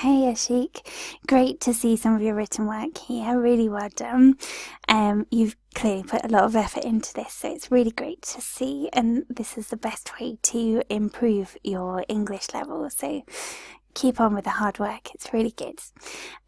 Hey Ashique, great to see some of your written work here, really well done. You've clearly put a lot of effort into this, so it's really great to see, and this is the best way to improve your English level, so keep on with the hard work, it's really good.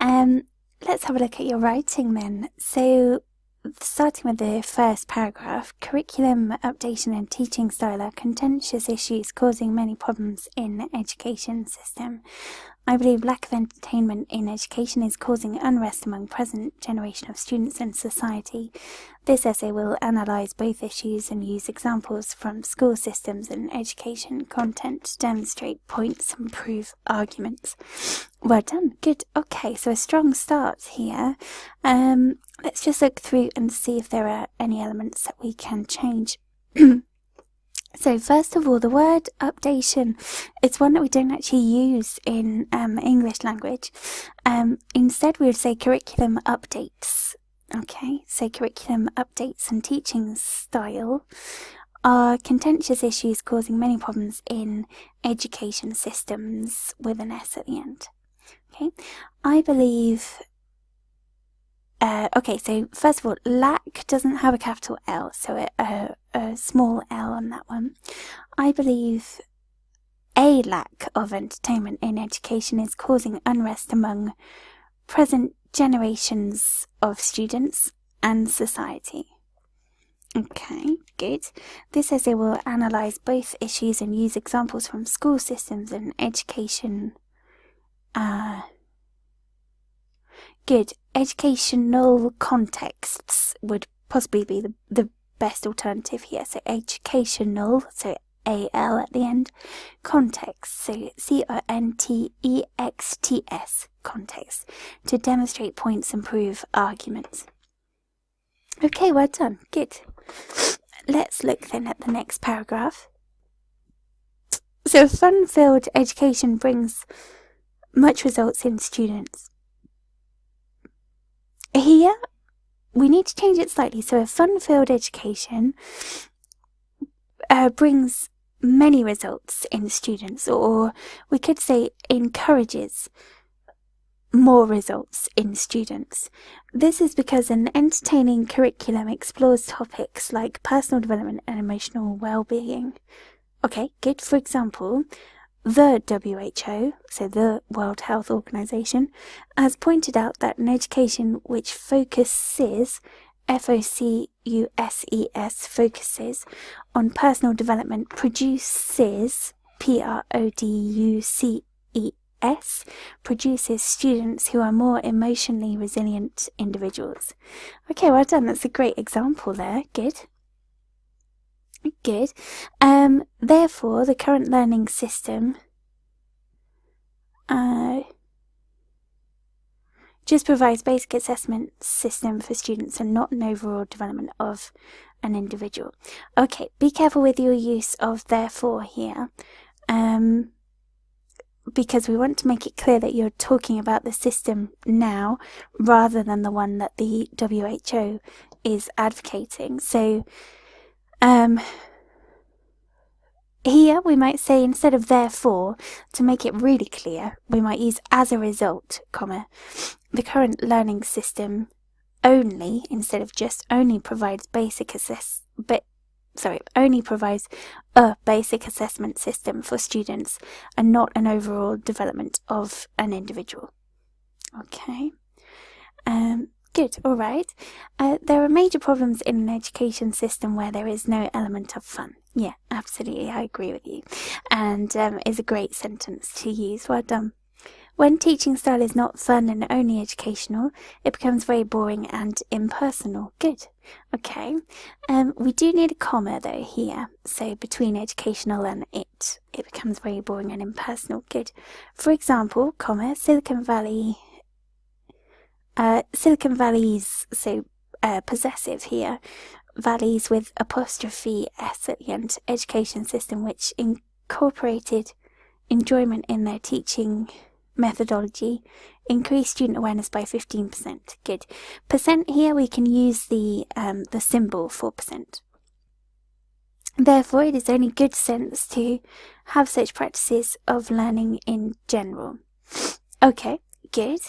Let's have a look at your writing then. So, starting with the first paragraph, curriculum updation and teaching style are contentious issues causing many problems in the education system. I believe lack of entertainment in education is causing unrest among present generation of students and society. This essay will analyse both issues and use examples from school systems and education content to demonstrate points and prove arguments. Well done, good. Okay, so a strong start here. Let's just look through and see if there are any elements that we can change. So first of all, the word updation, it's one that we don't actually use in English language. Instead, we would say curriculum updates. Okay, so curriculum updates and teaching style are contentious issues causing many problems in education systems with an S at the end. Okay, I believe... okay, so first of all, lack doesn't have a capital L, so a small L on that one. I believe a lack of entertainment in education is causing unrest among present generations of students and society. Okay, good. This essay will analyse both issues and use examples from school systems and education. Good. Educational contexts would possibly be the best alternative here. So educational, so A-L at the end. Context, so C-O-N-T-E-X-T-S, context, to demonstrate points and prove arguments. Okay, well done. Good. Let's look then at the next paragraph. So fun-filled education brings much results in students. Here, we need to change it slightly. So a fun-filled education brings many results in students, or we could say encourages more results in students. This is because an entertaining curriculum explores topics like personal development and emotional well-being. Okay, good. For example, the WHO, so the World Health Organization, has pointed out that an education which focuses, F-O-C-U-S-E-S, focuses on personal development produces, P-R-O-D-U-C-E-S, produces students who are more emotionally resilient individuals. Okay, well done. That's a great example there. Good. Good. Therefore, the current learning system just provides basic assessment system for students and not an overall development of an individual. Okay, be careful with your use of therefore here, because we want to make it clear that you're talking about the system now rather than the one that the WHO is advocating. So, here we might say, instead of therefore, to make it really clear, we might use as a result, comma, the current learning system only, instead of just only provides only provides a basic assessment system for students and not an overall development of an individual. Okay. Good, alright. There are major problems in an education system where there is no element of fun. Yeah, absolutely, I agree with you. And is a great sentence to use. Well done. When teaching style is not fun and only educational, it becomes very boring and impersonal. Good. Okay. We do need a comma though here. So between educational and it becomes very boring and impersonal. Good. For example, comma, Silicon Valley's, so possessive here, valleys with apostrophe S at the end, education system which incorporated enjoyment in their teaching methodology, increased student awareness by 15%. Good. Percent here, we can use the symbol for percent. Therefore, it is only good sense to have such practices of learning in general. Okay, good.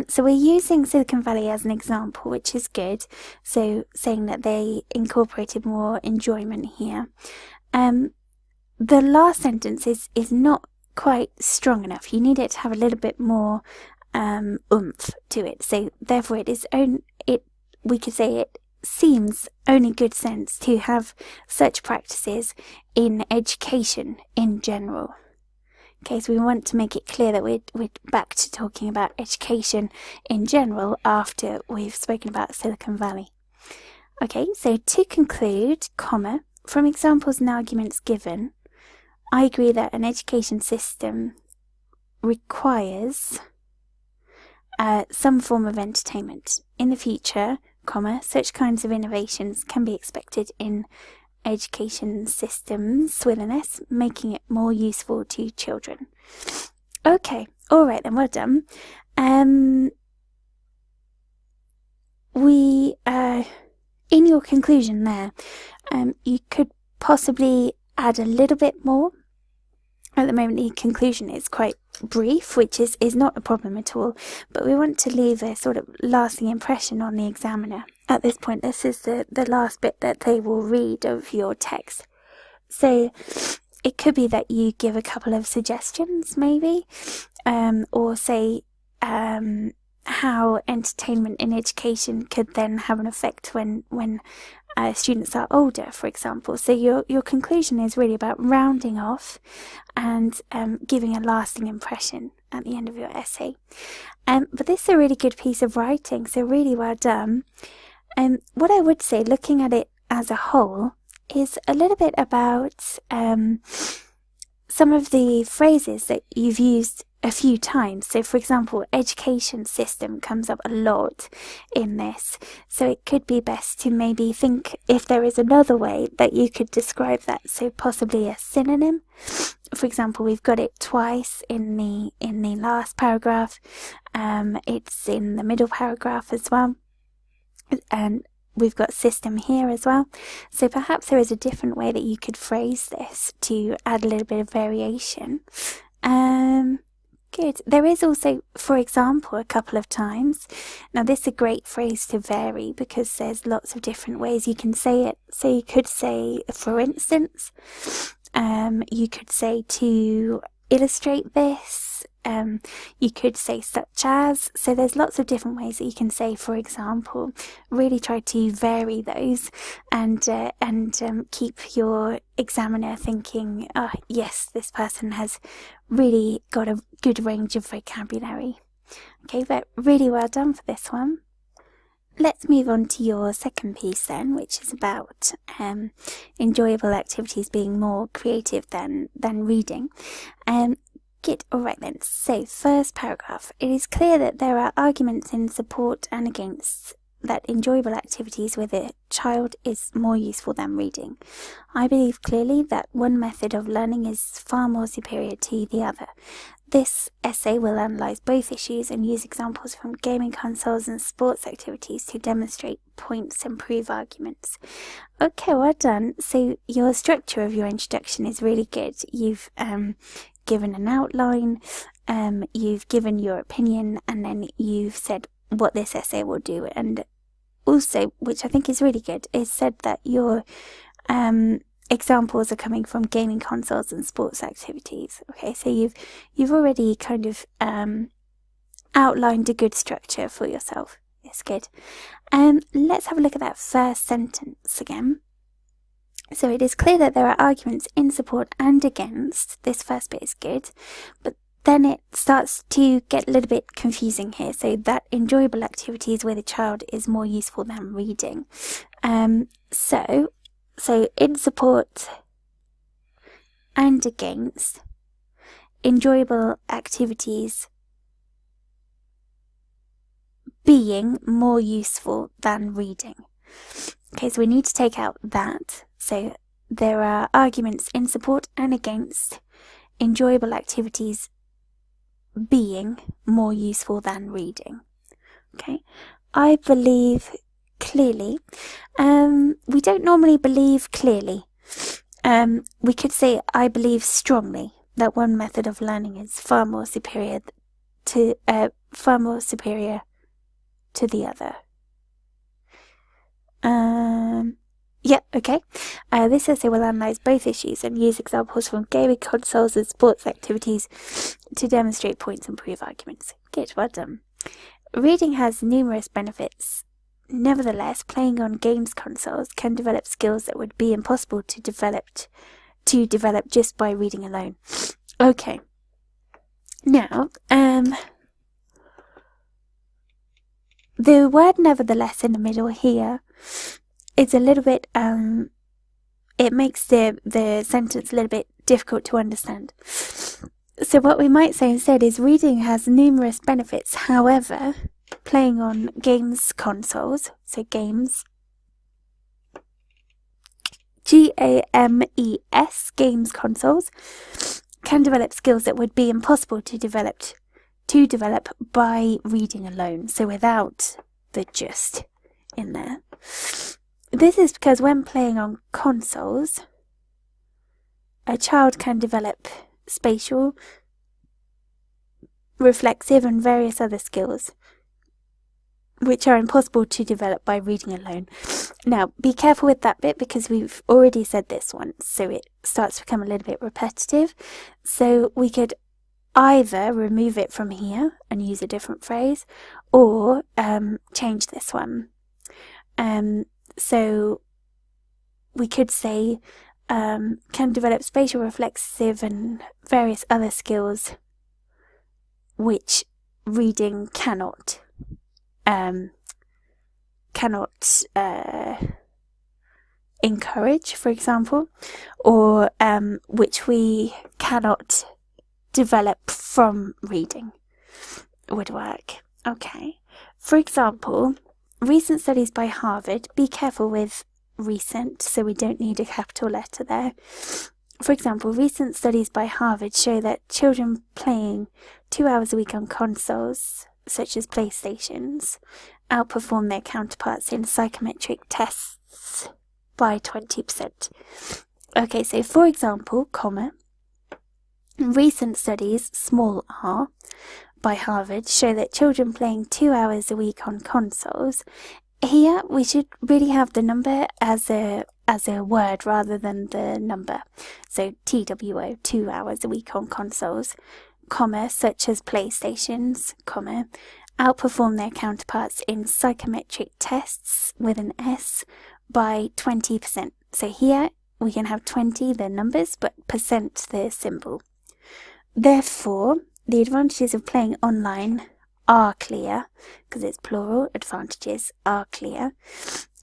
So we're using Silicon Valley as an example, which is good. So saying that they incorporated more enjoyment here. The last sentence is not quite strong enough. You need it to have a little bit more oomph to it. So therefore, we could say it seems only good sense to have such practices in education in general. Okay, so we want to make it clear that we're back to talking about education in general after we've spoken about Silicon Valley. Okay, so to conclude, comma, from examples and arguments given, I agree that an education system requires some form of entertainment. In the future, comma, such kinds of innovations can be expected in education systems with an S, making it more useful to children. Okay, alright then, well done. In your conclusion there, you could possibly add a little bit more. At the moment, the conclusion is quite brief, which is not a problem at all, but we want to leave a sort of lasting impression on the examiner. At this point, this is the last bit that they will read of your text. So it could be that you give a couple of suggestions, maybe, or say how entertainment in education could then have an effect when students are older, for example. So your conclusion is really about rounding off and giving a lasting impression at the end of your essay. But this is a really good piece of writing, so really well done. What I would say, looking at it as a whole, is a little bit about some of the phrases that you've used a few times. So for example, education system comes up a lot in this. So it could be best to maybe think if there is another way that you could describe that. So possibly a synonym. For example, we've got it twice in the last paragraph. It's in the middle paragraph as well. And we've got system here as well. So perhaps there is a different way that you could phrase this to add a little bit of variation. Good. There is also, for example, a couple of times. Now this is a great phrase to vary because there's lots of different ways you can say it. So you could say, for instance, you could say to illustrate this, you could say such as. So there's lots of different ways that you can say, for example. Really try to vary those and keep your examiner thinking, oh yes, this person has really got a good range of vocabulary. Okay, but really well done for this one. Let's move on to your second piece then, which is about enjoyable activities being more creative than reading. Good, alright then. So, first paragraph. It is clear that there are arguments in support and against that enjoyable activities with a child is more useful than reading. I believe clearly that one method of learning is far more superior to the other. This essay will analyse both issues and use examples from gaming consoles and sports activities to demonstrate points and prove arguments. Okay, well done. So your structure of your introduction is really good. You've given an outline, you've given your opinion, and then you've said what this essay will do. And also, which I think is really good, is said that your examples are coming from gaming consoles and sports activities. Okay, so you've already kind of outlined a good structure for yourself. It's good. Let's have a look at that first sentence again. So it is clear that there are arguments in support and against. This first bit is good, but then it starts to get a little bit confusing here. So that enjoyable activities with a child is more useful than reading. So in support and against, enjoyable activities being more useful than reading. Okay, so we need to take out that. So there are arguments in support and against enjoyable activities being more useful than reading. Okay, I believe clearly. We don't normally believe clearly. We could say I believe strongly, that one method of learning is far more superior to the other. Yeah, okay. This essay will analyse both issues and use examples from gaming consoles and sports activities to demonstrate points and prove arguments. Good, well done. Reading has numerous benefits. Nevertheless, playing on games consoles can develop skills that would be impossible to develop just by reading alone. Okay. Now, the word nevertheless in the middle here is a little bit, it makes the sentence a little bit difficult to understand. So what we might say instead is reading has numerous benefits. However, playing on games consoles, so games, G-A-M-E-S, games consoles, can develop skills that would be impossible to develop by reading alone, so without the just in there. This is because when playing on consoles, a child can develop spatial, reflexive and various other skills which are impossible to develop by reading alone. Now, be careful with that bit because we've already said this once, so it starts to become a little bit repetitive. So we could either remove it from here and use a different phrase, or change this one. So we could say can develop spatial, reflexive and various other skills which reading cannot encourage, for example, or which we cannot develop from reading would work. Okay. For example, recent studies by Harvard, be careful with recent, so we don't need a capital letter there. For example, recent studies by Harvard show that children playing 2 hours a week on consoles, such as PlayStations, outperform their counterparts in psychometric tests by 20%. Okay, so for example, comma, recent studies, small r, by Harvard show that children playing 2 hours a week on consoles. Here we should really have the number as a word rather than the number. So TWO, 2 hours a week on consoles, comma, such as PlayStations, comma, outperform their counterparts in psychometric tests with an S by 20%. So here we can have 20, the numbers, but percent, the symbol. Therefore, the advantages of playing online are clear, because it's plural, advantages are clear,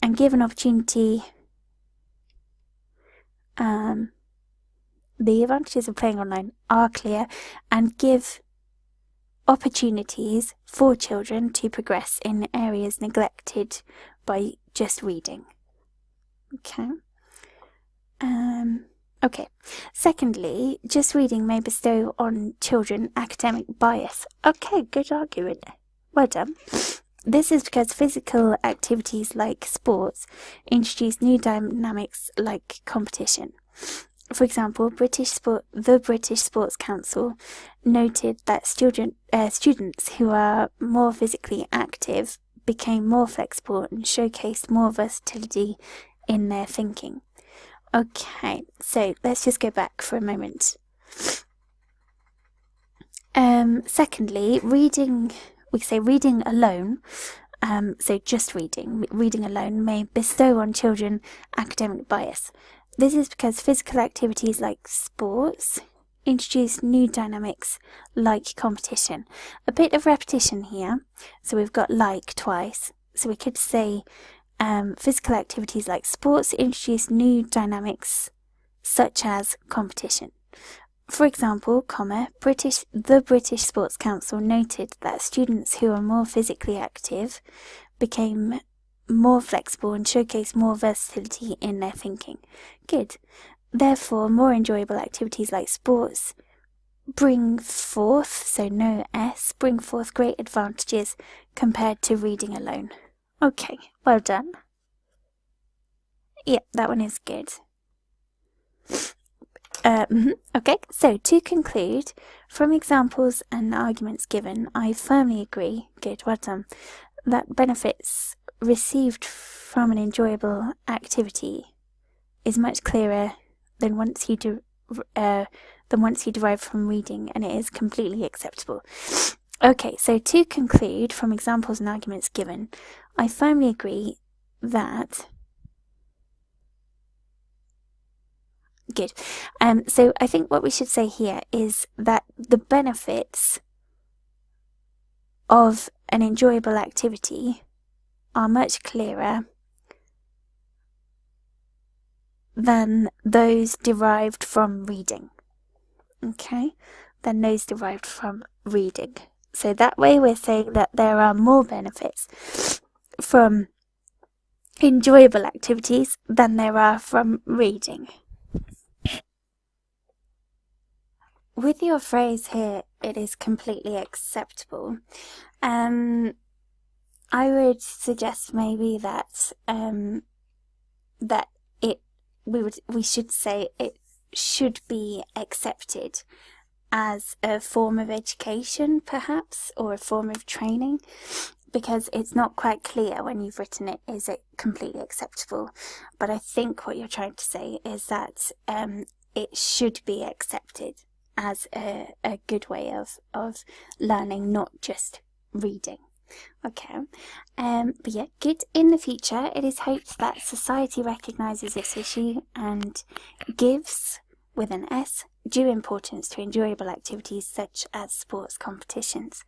and give an opportunity, the advantages of playing online are clear and give opportunities for children to progress in areas neglected by just reading. Okay. Secondly, just reading may bestow on children academic bias. Okay, good argument. Well done. This is because physical activities like sports introduce new dynamics like competition. For example, the British Sports Council noted that students who are more physically active became more flexible and showcased more versatility in their thinking. Okay, so let's just go back for a moment. Secondly, reading, we say reading alone, so just reading alone may bestow on children academic bias. This is because physical activities like sports introduce new dynamics like competition. A bit of repetition here, so we've got like twice, so we could say physical activities like sports introduce new dynamics such as competition. For example, comma, the British Sports Council noted that students who are more physically active became more flexible and showcased more versatility in their thinking. Good. Therefore, more enjoyable activities like sports bring forth, so no S, bring forth great advantages compared to reading alone. Okay, well done. Yep, that one is good. Okay, so to conclude, from examples and arguments given, I firmly agree, good, well done, that benefits received from an enjoyable activity is much clearer than once you derive from reading, and it is completely acceptable. Okay, so to conclude, from examples and arguments given, I firmly agree that... Good. So I think what we should say here is that the benefits of an enjoyable activity are much clearer than those derived from reading. Okay? Than those derived from reading. So that way we're saying that there are more benefits from enjoyable activities than there are from reading. With your phrase here, it is completely acceptable. I would suggest maybe that we should say it should be accepted as a form of education, perhaps, or a form of training, because it's not quite clear when you've written it, is it completely acceptable? But I think what you're trying to say is that it should be accepted as a good way of learning, not just reading. Okay, but yeah, good. In the future, it is hoped that society recognises this issue and gives, with an S, due importance to enjoyable activities such as sports competitions.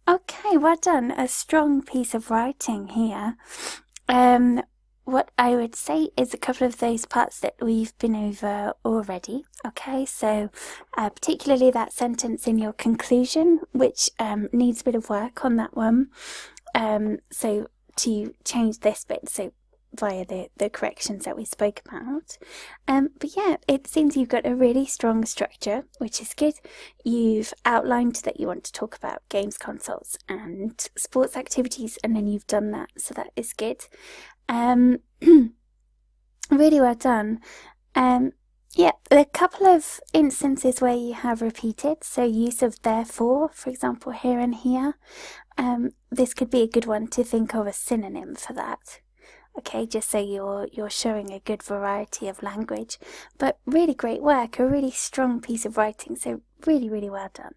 Okay, well done. A strong piece of writing here. What I would say is a couple of those parts that we've been over already. Okay, so particularly that sentence in your conclusion, which needs a bit of work on that one. So to change this bit, so via the corrections that we spoke about. But yeah, it seems you've got a really strong structure, which is good. You've outlined that you want to talk about games consoles and sports activities, and then you've done that, so that is good. Really well done. Yeah, a couple of instances where you have repeated, so use of therefore, for example, here and here. This could be a good one to think of a synonym for that. Okay, just so you're showing a good variety of language. But really great work, a really strong piece of writing, so really, really well done.